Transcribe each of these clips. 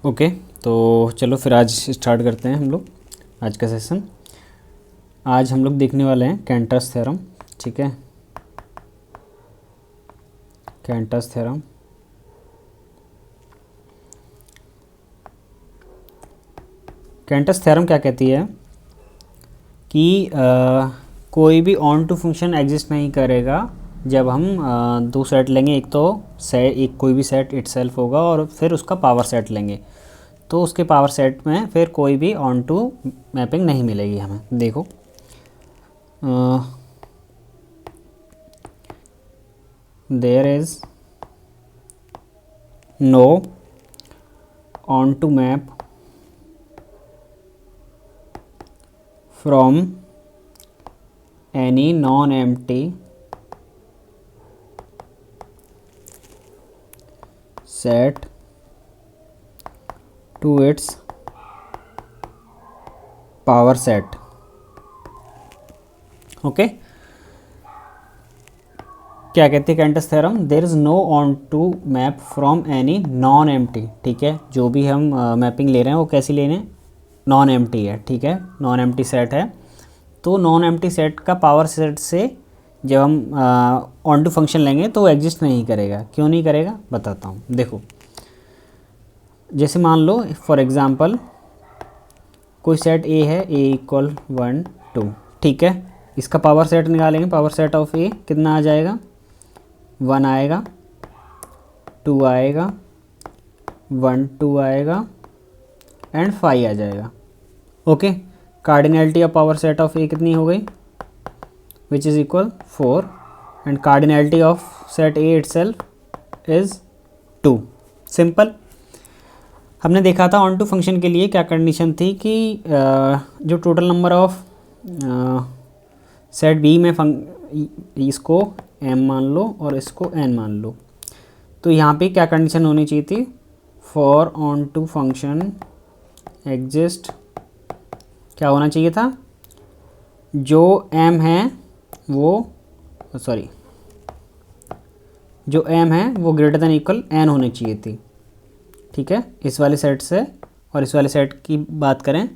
Okay, तो चलो फिर आज स्टार्ट करते हैं हम लोग आज का सेशन। आज हम लोग देखने वाले हैं कैंटर्स थ्योरम। ठीक है, कैंटर्स थ्योरम। कैंटर्स थ्योरम क्या कहती है कि कोई भी ऑन टू फंक्शन एग्जिस्ट नहीं करेगा जब हम दो सेट लेंगे। एक तो एक कोई भी सेट इटसेल्फ होगा और फिर उसका पावर सेट लेंगे, तो उसके पावर सेट में फिर कोई भी ऑन टू मैपिंग नहीं मिलेगी हमें। देखो, there is no onto map from any non-empty set to its power set। Okay, क्या कहती है Cantor's theorem? There is no onto map from any non empty. ठीक है, जो भी हम मैपिंग ले रहे हैं वो कैसी ले रहे हैं? नॉन एम्प्टी है। ठीक है, नॉन एम्प्टी सेट है, तो नॉन एम्प्टी सेट का पावर सेट से जब हम ऑन टू फंक्शन लेंगे तो वो एग्जिस्ट नहीं करेगा। क्यों नहीं करेगा बताता हूँ। देखो, जैसे मान लो फॉर एग्ज़ाम्पल कोई सेट ए है, ए इक्वल 1 2। ठीक है, इसका पावर सेट निकालेंगे। पावर सेट ऑफ ए कितना आ जाएगा? 1 आएगा, 2 आएगा, 1 2 आएगा एंड 5 आ जाएगा। Okay, cardinality of power set of A कितनी हो गई? Which is equal 4 and cardinality of set A itself is 2। Simple. हमने देखा था ऑन टू फंक्शन के लिए क्या कंडीशन थी कि जो total number of set B में इसको m मान लो और इसको n मान लो, तो यहाँ पे क्या कंडीशन होनी चाहिए थी? For onto function exist क्या होना चाहिए था? जो m है वो जो m है वो ग्रेटर देन इक्वल n होनी चाहिए थी। ठीक है, इस वाले सेट से और इस वाले सेट की बात करें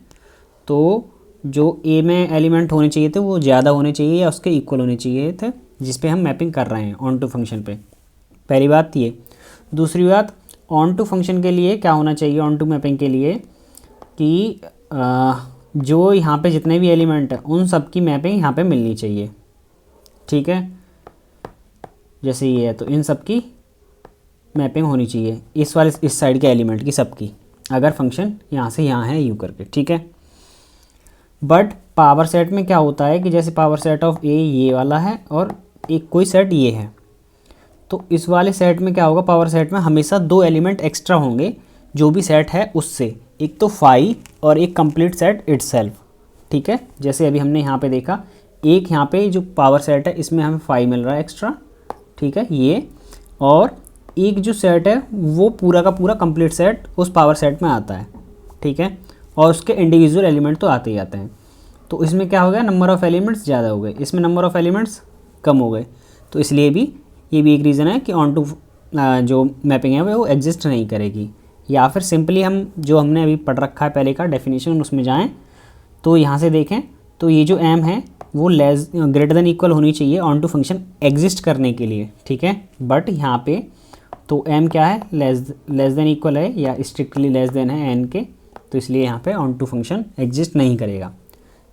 तो जो ए में एलिमेंट होने चाहिए थे वो ज़्यादा होने चाहिए या उसके इक्वल होने चाहिए थे जिस पे हम मैपिंग कर रहे हैं ऑन टू फंक्शन पे। पहली बात ये। दूसरी बात, ऑन टू फंक्शन के लिए क्या होना चाहिए? ऑन टू मैपिंग के लिए कि जो यहाँ पे जितने भी एलिमेंट हैं उन सब की मैपिंग यहाँ पे मिलनी चाहिए। ठीक है, जैसे ये है तो इन सब की मैपिंग होनी चाहिए इस साइड के एलिमेंट की सबकी, अगर फंक्शन यहाँ से यहाँ है यू करके। ठीक है, बट पावर सेट में क्या होता है कि जैसे पावर सेट ऑफ ए ये वाला है और एक कोई सेट ये है, तो इस वाले सेट में क्या होगा? पावर सेट में हमेशा दो एलिमेंट एक्स्ट्रा होंगे जो भी सेट है उससे, एक तो 5 और एक कंप्लीट सेट इटसेल्फ। ठीक है, जैसे अभी हमने यहाँ पे देखा, एक यहाँ पे जो पावर सेट है इसमें हमें 5 मिल रहा है एक्स्ट्रा। ठीक है, ये और एक जो सेट है वो पूरा का पूरा कंप्लीट सेट उस पावर सेट में आता है। ठीक है, और उसके इंडिविजुअल एलिमेंट तो आते ही आते हैं। तो इसमें क्या हो गया? नंबर ऑफ़ एलिमेंट्स ज़्यादा हो गए, इसमें नंबर ऑफ़ एलिमेंट्स कम हो गए। तो इसलिए भी ये भी एक रीज़न है कि ऑन टू जो मैपिंग है वो एग्जिस्ट नहीं करेगी। या फिर सिंपली हम जो हमने अभी पढ़ रखा है पहले का डेफिनेशन उसमें जाएँ तो यहाँ से देखें तो ये जो m है वो ग्रेटर देन इक्वल होनी चाहिए ऑन टू फंक्शन एग्जिस्ट करने के लिए। ठीक है, बट यहाँ पे तो m क्या है? लेस देन इक्वल है या स्ट्रिक्टली लेस देन है n के, तो इसलिए यहाँ पे ऑन टू फंक्शन एग्जिस्ट नहीं करेगा।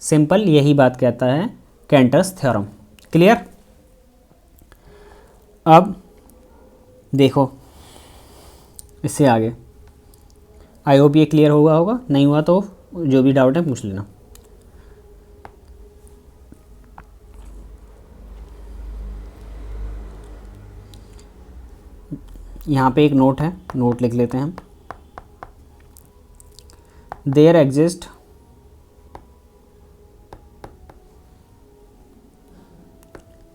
सिंपल यही बात कहता है कैंटर्स थ्योरम। क्लियर? अब देखो इससे आगे, आई होप ये क्लियर होगा। नहीं हुआ तो जो भी डाउट है पूछ लेना। यहाँ पे एक नोट है, नोट लिख लेते हैं हम। There exist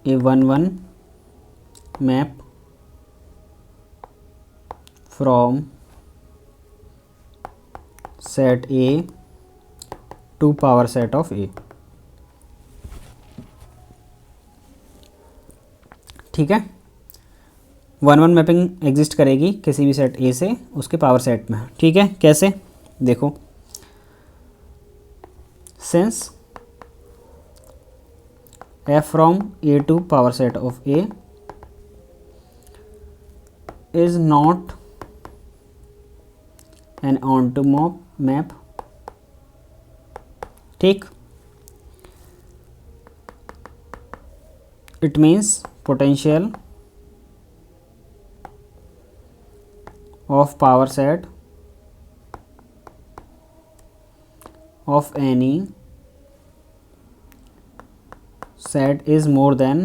a 1 map from set A to power set of A. ठीक है, 1 1 मैपिंग एग्जिस्ट करेगी किसी भी सेट ए से उसके पावर सेट में, ठीक है। कैसे देखो, since f from a to power set of a is not an onto map, ठीक, it means potential of power set of any set is more than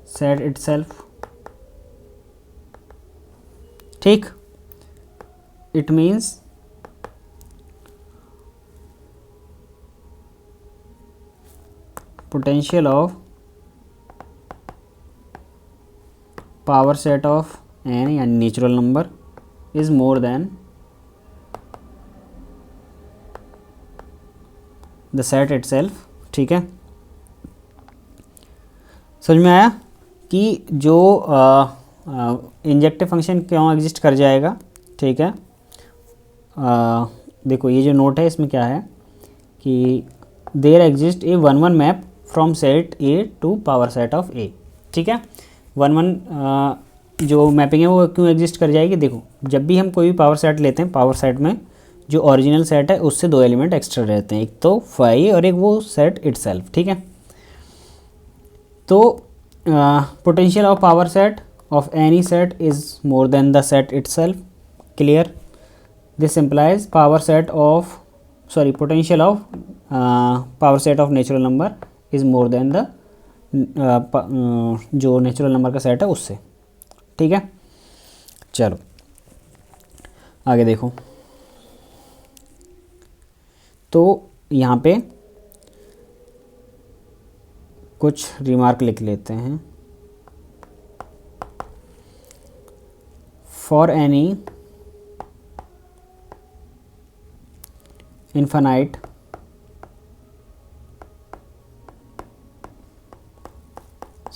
set itself, ठीक। it means potential of power set of n यानी natural number is more than the set itself, ठीक है। समझ में आया कि जो इंजेक्टिव फंक्शन क्यों एग्जिस्ट कर जाएगा, ठीक है। देखो ये जो नोट है इसमें क्या है कि there exist a 1 1 map from set A to power set of A, ठीक है। 1 1 जो मैपिंग है वो क्यों एग्जिस्ट कर जाएगी, देखो जब भी हम कोई भी पावर सेट लेते हैं, पावर सेट में जो ओरिजिनल सेट है उससे 2 एलिमेंट एक्स्ट्रा रहते हैं, एक तो फाई और एक वो सेट इटसेल्फ, ठीक है। तो potential of power set of any set is more than the set itself, clear. This implies power set of potential of power set of natural number is more than the जो natural number का set है उससे, ठीक है। चलो आगे देखो, तो यहाँ पे कुछ रिमार्क लिख लेते हैं। For any infinite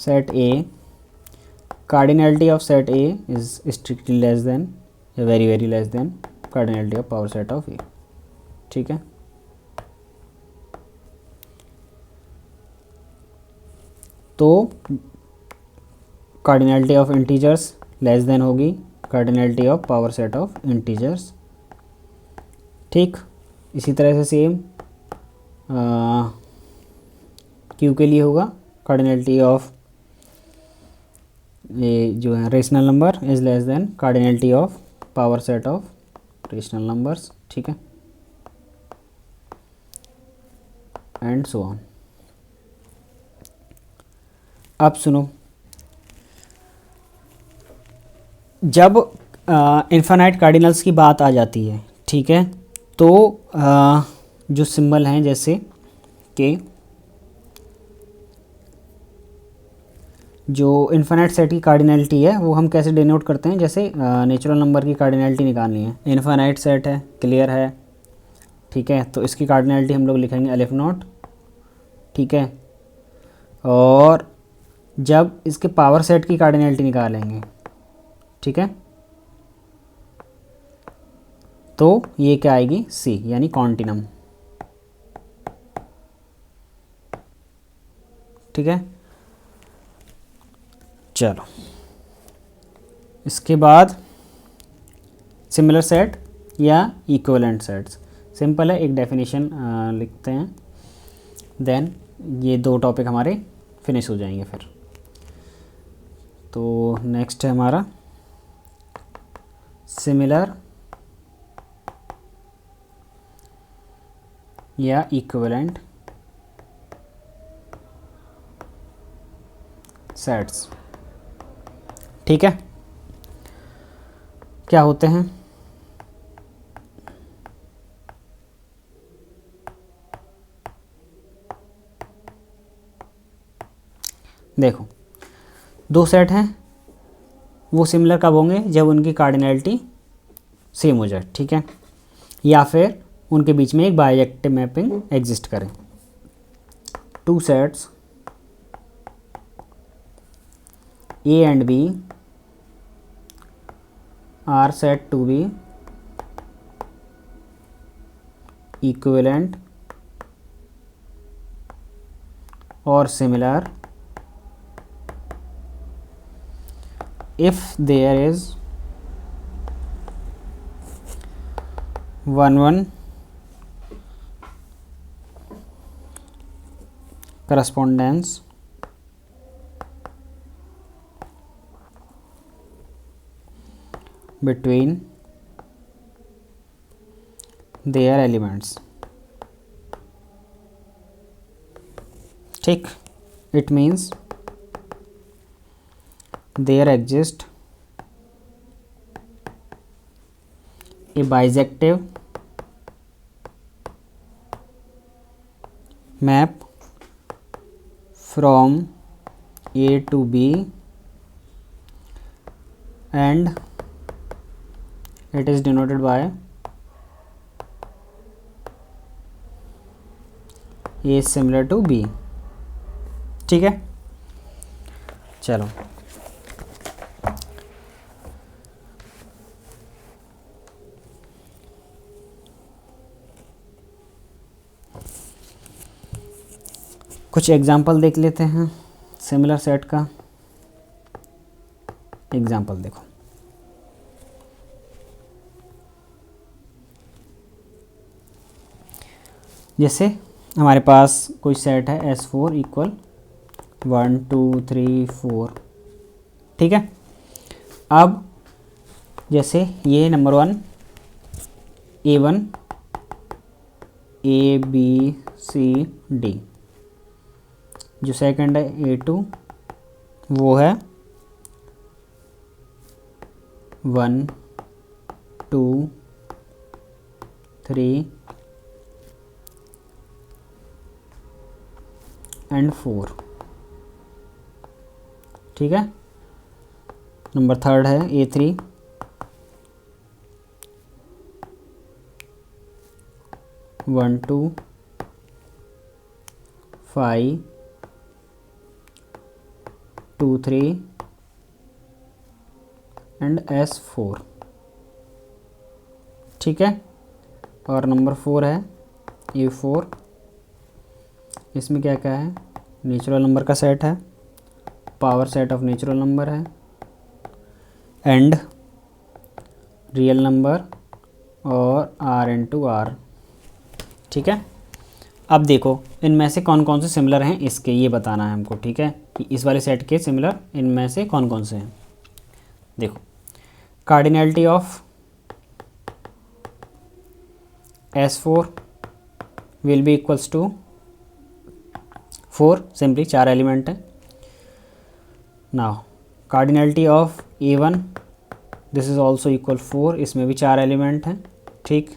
set A, cardinality of set A is strictly less than या very less than cardinality of power set of A, ठीक है। तो cardinality of integers less than होगी cardinality of power set of integers, ठीक। इसी तरह से same Q के लिए होगा cardinality of ये जो है rational number is less than cardinality of power set of rational numbers, ठीक है, एंड सो ऑन। अब सुनो, जब इन्फिनाइट कार्डिनल्स की बात आ जाती है, ठीक है, तो जो सिंबल हैं जैसे कि जो इन्फिनाइट सेट की कार्डिनलिटी है वो हम कैसे डिनोट करते हैं, जैसे नेचुरल नंबर की कार्डिनलिटी निकालनी है, इन्फिनाइट सेट है, क्लियर है, ठीक है, तो इसकी कार्डिनलिटी हम लोग लिखेंगे अलिफ नॉट, ठीक है। और जब इसके पावर सेट की कार्डिनलिटी निकालेंगे, ठीक है, तो ये क्या आएगी सी यानी कॉन्टिनम, ठीक है। चलो इसके बाद सिमिलर सेट या इक्विवेलेंट सेट्स, सिंपल है, एक डेफिनेशन लिखते हैं, देन ये 2 टॉपिक हमारे फिनिश हो जाएंगे फिर। तो नेक्स्ट है हमारा सिमिलर या इक्विवेलेंट सेट्स, ठीक है। क्या होते हैं, देखो 2 सेट हैं, वो सिमिलर कब होंगे, जब उनकी कार्डिनलिटी सेम हो जाए, ठीक है, या फिर उनके बीच में एक बाइजेक्टिव मैपिंग एग्जिस्ट करे। two sets A and B are said to be equivalent or similar if there is 1-1 correspondence between their elements. ठीक, it means there exists a bisective map from A to B and it is denoted by A is similar to B. ठीक है, चलो कुछ example देख लेते हैं similar set का। Example देखो, जैसे हमारे पास कोई सेट है S4 इक्वल 1 2 3 4, ठीक है। अब जैसे ये number 1 A1 A B C D, जो सेकंड है A2 वो है 1 2 3 एंड 4, ठीक है। नंबर थर्ड है A3 1 2 5 2 3 एंड S4, ठीक है। और नंबर 4 है A4, इसमें क्या क्या है, नेचुरल नंबर का सेट है, power set of natural number है एंड रियल नंबर और R इंटू R, ठीक है। अब देखो इनमें से कौन कौन से सिमिलर हैं इसके, ये बताना है हमको, ठीक है, कि इस वाले सेट के सिमिलर इनमें से कौन कौन से हैं। देखो cardinality of S4 will be equals to 4, simply 4 element है। Now cardinality of A1 this is also equal 4, इसमें भी 4 एलिमेंट हैं, ठीक।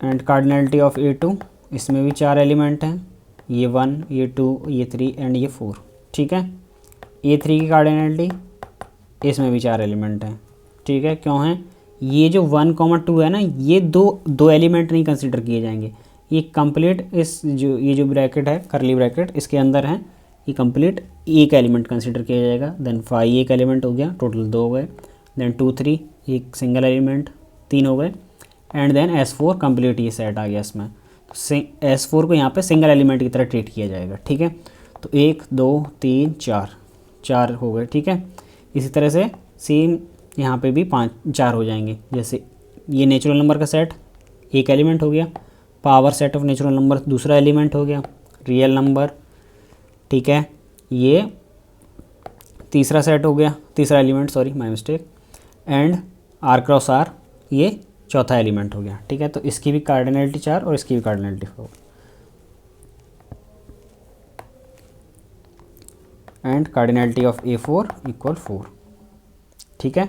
एंड कार्डिनैलिटी ऑफ A2, इसमें भी 4 एलिमेंट हैं, ये 1 ये 2 ये 3 एंड ये 4, ठीक है। A3 की कार्डिनैलिटी, इसमें भी 4 एलिमेंट हैं, ठीक है। क्यों है, ये जो 1 2 है ना, ये दो एलिमेंट नहीं कंसिडर किए जाएंगे, ये कंप्लीट इस ये जो ब्रैकेट है करली ब्रैकेट इसके अंदर है, ये कंप्लीट एक एलिमेंट कंसिडर किया जाएगा। देन 5 एक एलिमेंट हो गया, टोटल 2 हो गए। देन 2 3 एक सिंगल एलिमेंट 3 हो गए एंड देन S4 कंप्लीट ये सेट आ गया इसमें। तो S4 को यहाँ पे सिंगल एलिमेंट की तरह ट्रीट किया जाएगा, ठीक है। तो 1 2 3 4 हो गए, ठीक है। इसी तरह से सेम यहाँ पे भी 4 हो जाएंगे। जैसे ये नेचुरल नंबर का सेट एक एलिमेंट हो गया, power set of natural number दूसरा एलिमेंट हो गया, रियल नंबर, ठीक है, ये तीसरा सेट हो गया, तीसरा element, sorry my mistake, and R cross R ये चौथा एलिमेंट हो गया, ठीक है। तो इसकी भी कार्डिनैलिटी 4 और इसकी भी cardinality 4 and cardinality of A4 equal 4, ठीक है।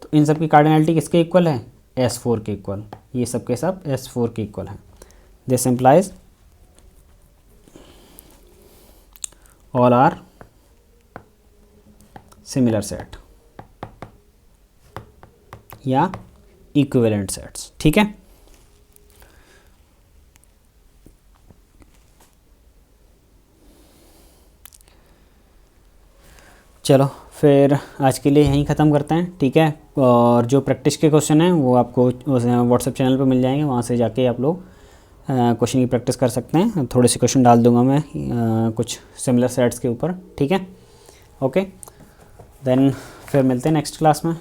तो इन सब की कार्डिनैलिटी किसके इक्वल है, S4 के इक्वल, ये सब के सब S4 के इक्वल हैं। This implies all are similar set या इक्विवेलेंट सेट्स, ठीक है। चलो फिर आज के लिए यहीं ख़त्म करते हैं, ठीक है। और जो प्रैक्टिस के क्वेश्चन हैं वो आपको व्हाट्सएप चैनल पे मिल जाएंगे, वहाँ से जाके आप लोग क्वेश्चन की प्रैक्टिस कर सकते हैं। थोड़े से क्वेश्चन डाल दूंगा मैं कुछ सिमिलर सेट्स के ऊपर, ठीक है। ओके देन फिर मिलते हैं नेक्स्ट क्लास में।